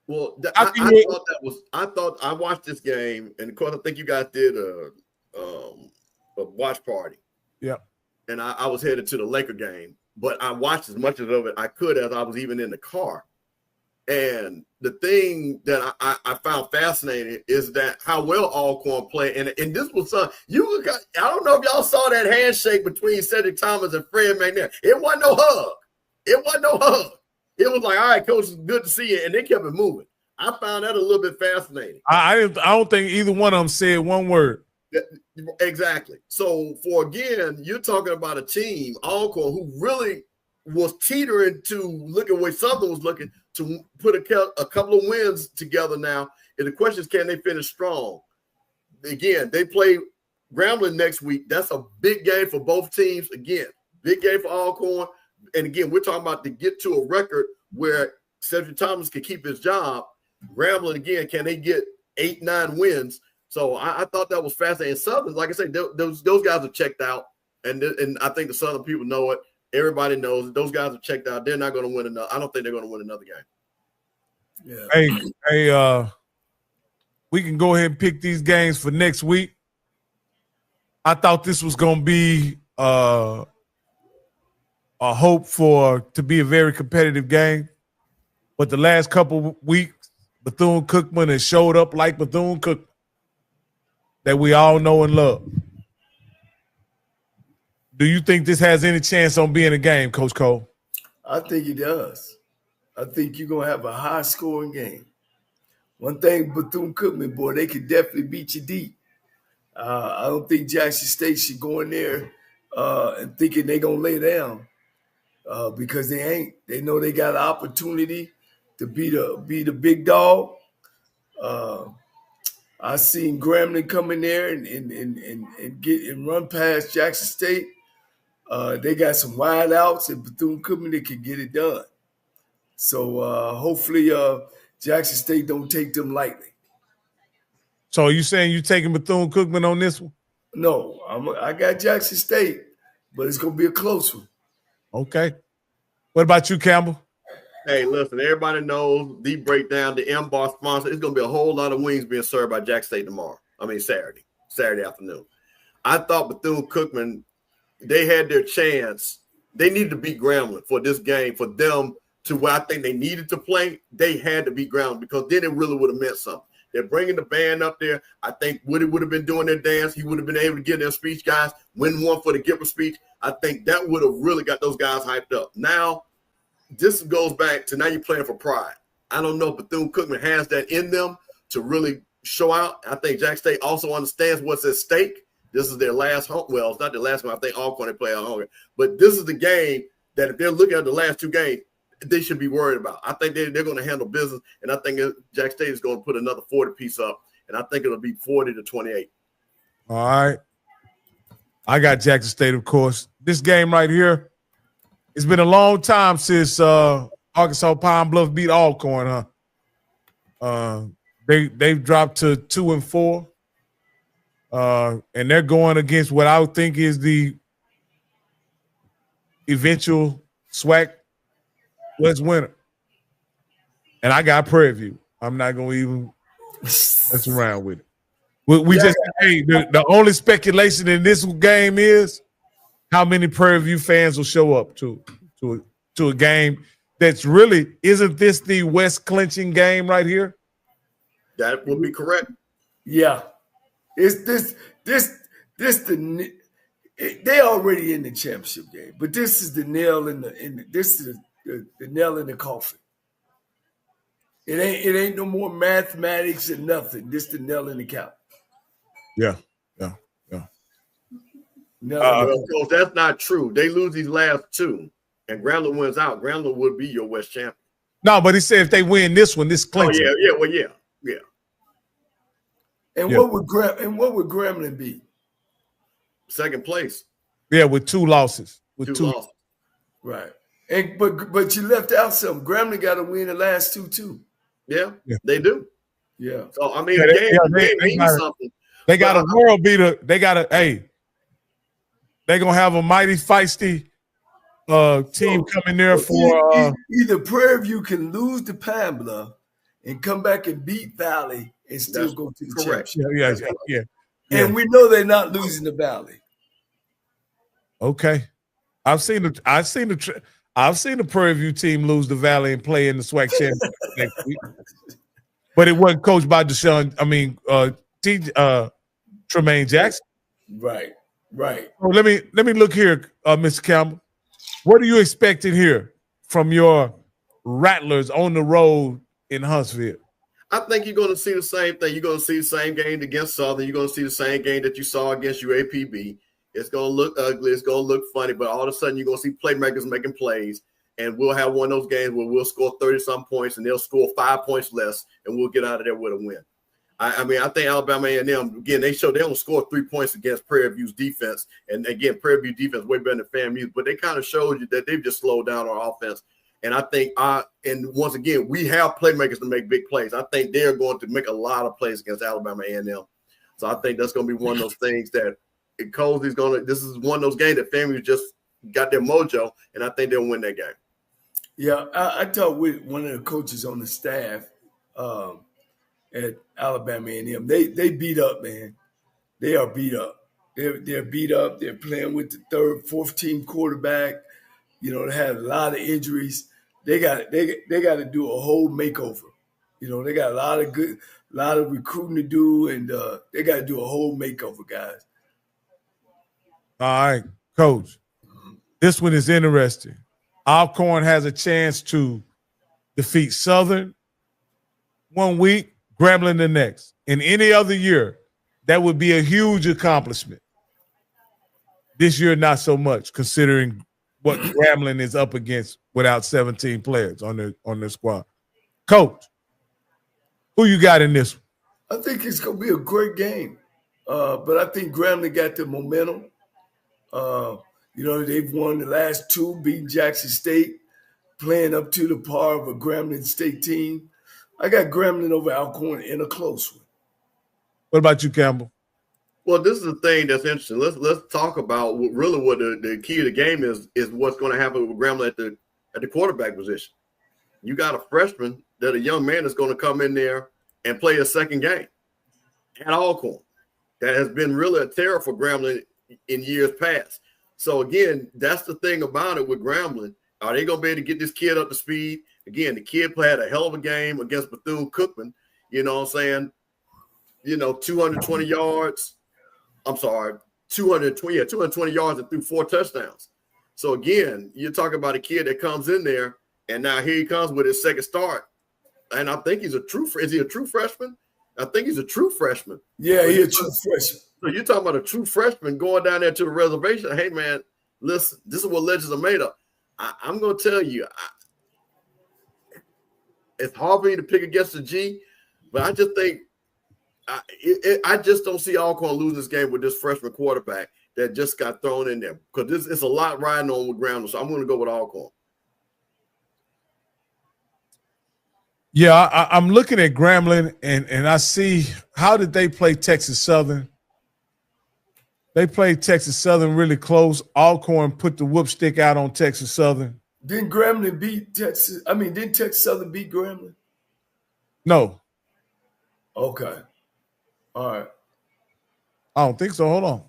Well, I watched this game, and of course, I think you guys did a watch party. Yeah. And I was headed to the Laker game, but I watched as much of it I could as I was even in the car. And the thing that I found fascinating is that how well Alcorn played. And this was I don't know if y'all saw that handshake between Cedric Thomas and Fred McNair. It wasn't no hug. It was like, all right, coach, it's good to see you. And they kept it moving. I found that a little bit fascinating. I don't think either one of them said one word. Exactly. So again, you're talking about a team, Alcorn, who really was teetering to look at where Southern was looking to put a couple of wins together now. And the question is, can they finish strong? Again, they play Grambling next week. That's a big game for both teams. Again, big game for Alcorn. And again, we're talking about to get to a record where Cedric Thomas can keep his job. Grambling, again, can they get 8-9 wins? So I thought that was fascinating. And Southern, like I said, those guys are checked out. And I think the Southern people know it. Everybody knows those guys are checked out. They're not going to win another. I don't think they're going to win another game. Yeah. Hey, we can go ahead and pick these games for next week. I thought this was going to be a hope to be a very competitive game, but the last couple weeks, Bethune-Cookman has showed up like Bethune-Cookman that we all know and love. Do you think this has any chance on being a game, Coach Cole? I think it does. I think you're going to have a high-scoring game. One thing, Bethune-Cookman, boy, they could definitely beat you deep. I don't think Jackson State should go in there and thinking they're going to lay down because they ain't. They know they got an opportunity to be the big dog. I seen Grambling come in there and get and run past Jackson State. They got some wide outs, and Bethune-Cookman they can get it done. So hopefully Jackson State don't take them lightly. So are you saying you taking Bethune-Cookman on this one? No, I got Jackson State, but it's gonna be a close one. Okay. What about you, Campbell? Hey, listen, everybody knows the breakdown, the M-Bar sponsor. It's going to be a whole lot of wings being served by Jack State tomorrow. Saturday afternoon. I thought Bethune-Cookman, they had their chance. They needed to beat Grambling for this game, for them to where I think they needed to play. They had to beat Grambling because then it really would have meant something. They're bringing the band up there. I think Woody would have been doing their dance. He would have been able to give their speech, guys, win one for the Gipper speech. I think that would have really got those guys hyped up. Now, this goes back to now you're playing for pride. I don't know if Bethune-Cookman has that in them to really show out. I think Jack State also understands what's at stake. This is their last home. Well, it's not their last one. I think Alcorn they play at home. But this is the game that if they're looking at the last two games, they should be worried about. I think they're going to handle business, and I think Jack State is going to put another 40 piece up, and I think it'll be 40-28. All right. I got Jackson State, of course. This game right here, it's been a long time since Arkansas Pine Bluff beat Alcorn, huh? They've dropped to 2-4, and they're going against what I would think is the eventual SWAC West winner. And I got Prairie View. I'm not going to even mess around with it. The only speculation in this game is how many Prairie View fans will show up to a game that's really, isn't this the West clinching game right here? That would be correct. Yeah. It's they already in the championship game, but this is the nail in the nail in the coffin. It ain't no more mathematics and nothing. This the nail in the coffin. Yeah. No, Coach, that's not true. They lose these last two, and Grambling wins out. Grambling would be your West champion. No, but he said if they win this one, this clinches. Oh yeah. And what would Grambling be? Second place. Yeah, with two losses. Two losses. Right. And but you left out something. Grambling got to win the last two too. Yeah, they do. Yeah. So I mean, they means something. They got a world beater. They got they're gonna have a mighty feisty team coming there for either Prairie View can lose to Pine Bluff and come back and beat Valley and still go to the championship. Yeah. And we know they're not losing the Valley. Okay, I've seen the Prairie View team lose the Valley and play in the SWAC championship next week. But it wasn't coached by Tremaine Jackson. Right. So let me look here, Mr. Campbell. What are you expecting here from your Rattlers on the road in Huntsville? I think you're going to see the same thing. You're going to see the same game against Southern. You're going to see the same game that you saw against UAPB. It's going to look ugly. It's going to look funny. But all of a sudden, you're going to see playmakers making plays. And we'll have one of those games where we'll score 30-some points, and they'll score 5 points less, and we'll get out of there with a win. I think Alabama A&M, again, they don't score 3 points against Prairie View's defense. And, again, Prairie View defense way better than FAMU. But they kind of showed you that they've just slowed down our offense. And I think, and once again, we have playmakers to make big plays. I think they're going to make a lot of plays against Alabama A&M. So I think that's going to be one of those things that Colsey's going to – this is one of those games that FAMU just got their mojo, and I think they'll win that game. Yeah, I talked with one of the coaches on the staff at Alabama A&M. They beat up, man. They are beat up. They're beat up. They're playing with the third, fourth team quarterback. You know, they had a lot of injuries. They got to do a whole makeover. You know, they got a lot of recruiting to do, and they got to do a whole makeover, guys. All right, Coach. This one is interesting. Alcorn has a chance to defeat Southern 1 week, Grambling the next. In any other year, that would be a huge accomplishment. This year, not so much, considering what Grambling is up against without 17 players on their squad. Coach, who you got in this one? I think it's going to be a great game, but I think Grambling got the momentum. You know, they've won the last two, beating Jackson State, playing up to the par of a Grambling State team. I got Grambling over Alcorn in a close one. What about you, Campbell? Well, this is the thing that's interesting. Let's talk about what the key of the game is what's going to happen with Grambling at the quarterback position. You got a freshman that a young man is going to come in there and play a second game at Alcorn. That has been really a terror for Grambling in years past. So again, that's the thing about it with Grambling. Are they going to be able to get this kid up to speed? Again, the kid had a hell of a game against Bethune-Cookman. You know what I'm saying? 220 yards. I'm sorry, 220 yards and threw 4 touchdowns. So again, you're talking about a kid that comes in there, and now here he comes with his second start. And I think is he a true freshman? I think he's a true freshman. Yeah, he's a true freshman. So you're talking about a true freshman going down there to the reservation. Hey, man, listen, this is what legends are made of. I'm going to tell you, it's hard for me to pick against the G, but I just think I just don't see Alcorn losing this game with this freshman quarterback that just got thrown in there, because it's a lot riding on with Grambling. So I'm going to go with Alcorn. Yeah, I'm looking at Grambling, and I see, how did they play Texas Southern? They played Texas Southern really close. Alcorn put the whoop stick out on Texas Southern. Didn't Grambling beat Texas? Didn't Texas Southern beat Grambling? No. Okay. All right. I don't think so. Hold on.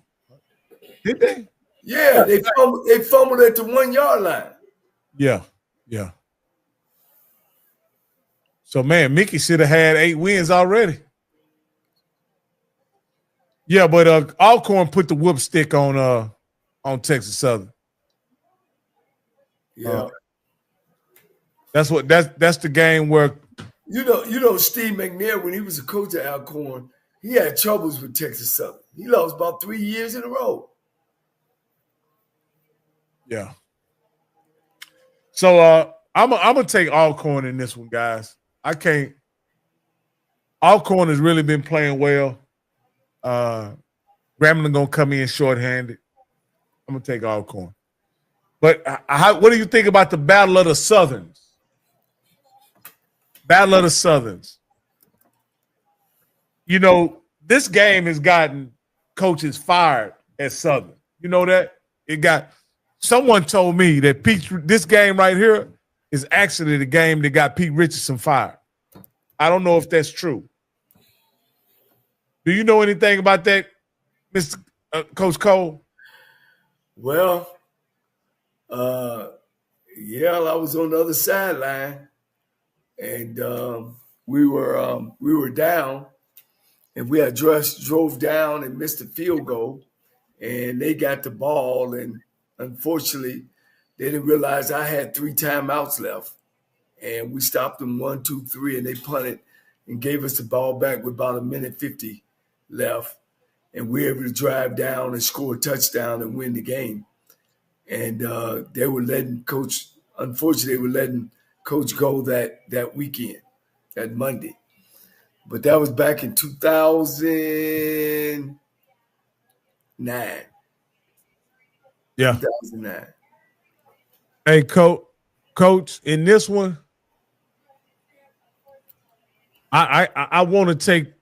Did they? Yeah, they fumbled at the 1 yard line. Yeah. So, man, Mickey should have had 8 wins already. Yeah, but Alcorn put the whoop stick on Texas Southern. Yeah. That's the game where Steve McNair, when he was a coach at Alcorn, he had troubles with Texas Southern. He lost about 3 years in a row. Yeah. So I'm gonna take Alcorn in this one, guys. I can't. Alcorn has really been playing well. Grambling gonna come in shorthanded. I'm gonna take Alcorn. But what do you think about the Battle of the Southerns? Battle of the Southerns. This game has gotten coaches fired at Southern. You know that? Someone told me that this game right here is actually the game that got Pete Richardson fired. I don't know if that's true. Do you know anything about that, Mr. Coach Cole? Well, I was on the other sideline, and we were down, and we had drove down and missed a field goal, and they got the ball, and unfortunately, they didn't realize I had 3 timeouts left, and we stopped them 1, 2, 3, and they punted and gave us the ball back with about 1:50 left, and we were able to drive down and score a touchdown and win the game. And they were letting Coach go that weekend, that Monday. But that was back in 2009. Yeah. 2009. Hey, Coach, in this one, I want to take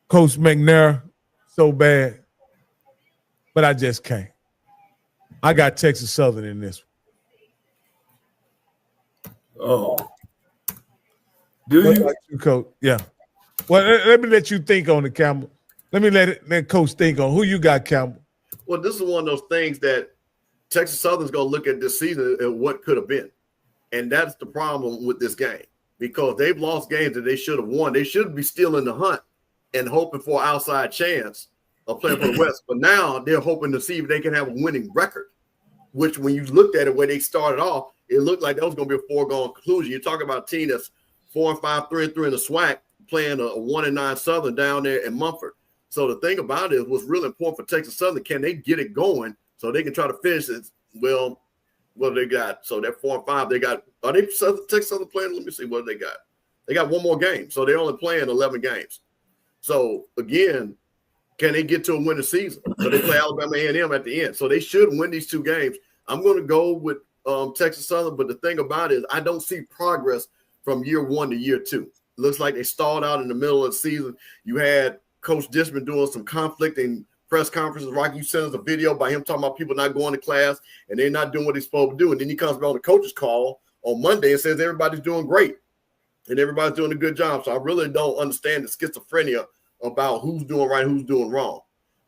Coach McNair so bad, but I just can't. I got Texas Southern in this one. Oh. Do you? Coach? Yeah. Well, let me let you think on it, Campbell. Let me let Coach think on who you got, Campbell. Well, this is one of those things that Texas Southern's going to look at this season and what could have been. And that's the problem with this game, because they've lost games that they should have won. They should be still in the hunt and hoping for an outside chance of playing for the West. But now they're hoping to see if they can have a winning record, which when you looked at it when they started off, it looked like that was going to be a foregone conclusion. You're talking about a team that's 4-5, 3-3 in the SWAC, playing a 1-9 Southern down there in Mumford. So the thing about it is what's really important for Texas Southern, can they get it going so they can try to finish it? Well, what do they got? So they're 4-5. They got, are they Texas Southern playing? Let me see what they got. They got one more game. So they're only playing 11 games. So again, can they get to a winning season? So they play Alabama A&M at the end. So they should win these 2 games. I'm going to go with Texas Southern, but the thing about it is I don't see progress from year 1 to year 2. It looks like they stalled out in the middle of the season. You had Coach Dishman doing some conflicting press conferences. Rocky, you sent us a video by him talking about people not going to class and they're not doing what they're supposed to do. And then he comes back on the coach's call on Monday and says everybody's doing great and everybody's doing a good job. So I really don't understand the schizophrenia about who's doing right, who's doing wrong.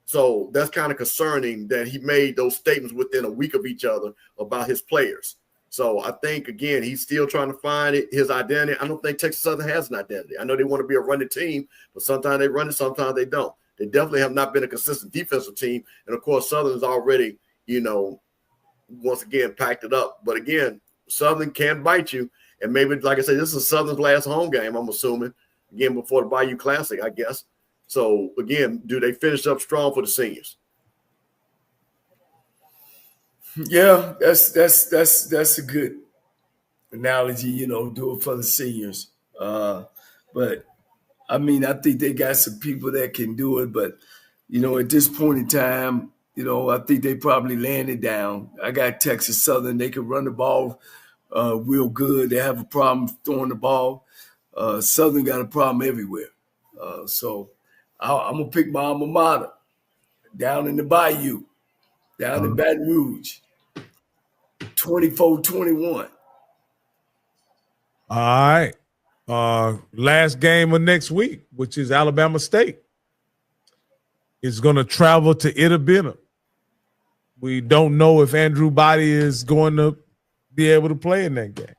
So that's kind of concerning that he made those statements within a week of each other about his players. So I think, again, he's still trying to find his identity. I don't think Texas Southern has an identity. I know they want to be a running team, but sometimes they run it, sometimes they don't. They definitely have not been a consistent defensive team. And, of course, Southern's already, once again, packed it up. But, again, Southern can bite you. And maybe, like I said, this is Southern's last home game, I'm assuming, again, before the Bayou Classic, I guess. So, again, do they finish up strong for the seniors? Yeah, that's a good analogy, do it for the seniors. But I mean, I think they got some people that can do it, but at this point in time, I think they probably landed down. I got Texas Southern, they can run the ball real good. They have a problem throwing the ball. Southern got a problem everywhere. So I'm gonna pick my alma mater down in the Bayou, down in Baton Rouge. 24-21. All right. Last game of next week, which is Alabama State, is going to travel to Itabena. We don't know if Andrew Body is going to be able to play in that game.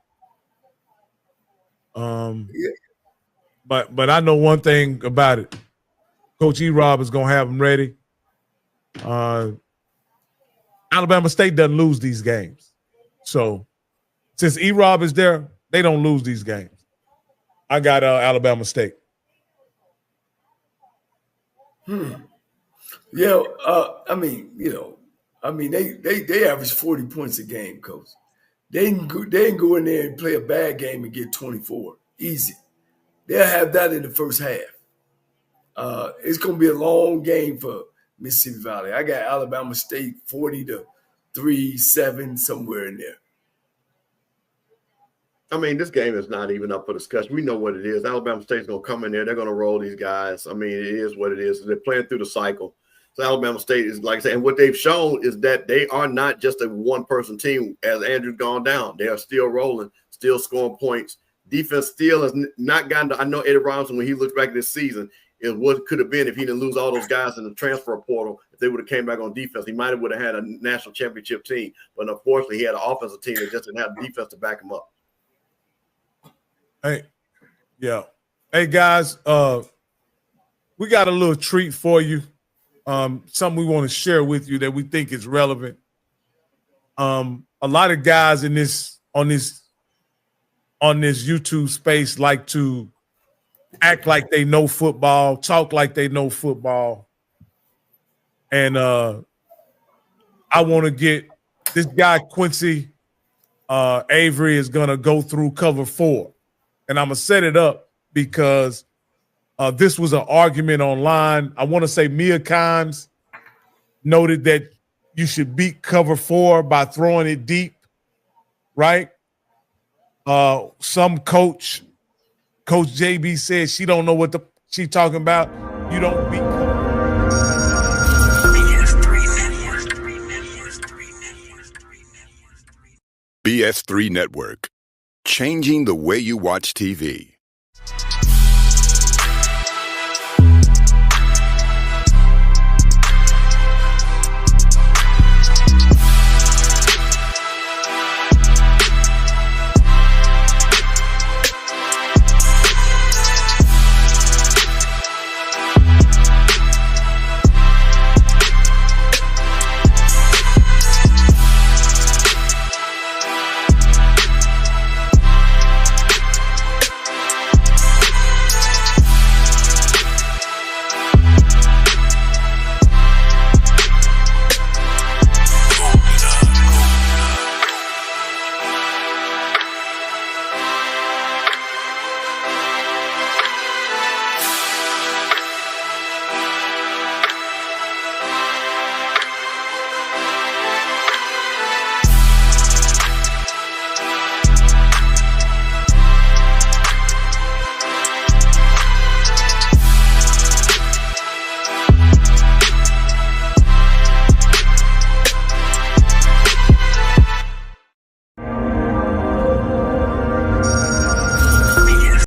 But I know one thing about it. Coach E-Rob is going to have them ready. Alabama State doesn't lose these games. So since E-Rob is there, they don't lose these games. I got Alabama State. Yeah, they average 40 points a game, Coach. They can go in there and play a bad game and get 24. Easy. They'll have that in the first half. It's going to be a long game for Mississippi Valley. I got Alabama State 40-3-7, somewhere in there. I mean, this game is not even up for discussion. We know what it is. Alabama State's going to come in there. They're going to roll these guys. I mean, it is what it is. They're playing through the cycle. So Alabama State is, like I said, and what they've shown is that they are not just a one-person team as Andrew's gone down. They are still rolling, still scoring points. Defense still has not gotten to – I know Eddie Robinson, when he looks back at this season, is what could have been if he didn't lose all those guys in the transfer portal. If they would have came back on defense, he might have would have had a national championship team. But unfortunately, he had an offensive team that just didn't have defense to back him up. Hey, yeah. Hey, guys, we got a little treat for you. Something we want to share with you that we think is relevant. A lot of guys on this YouTube space like to act like they know football, talk like they know football. And I want to get this guy, Quincy Avery, is going to go through cover 4. And I'm going to set it up because this was an argument online. I want to say Mia Kimes noted that you should beat cover 4 by throwing it deep, right? Some Coach JB said she don't know what she talking about. You don't beat cover. BS3 Network, changing the way you watch TV.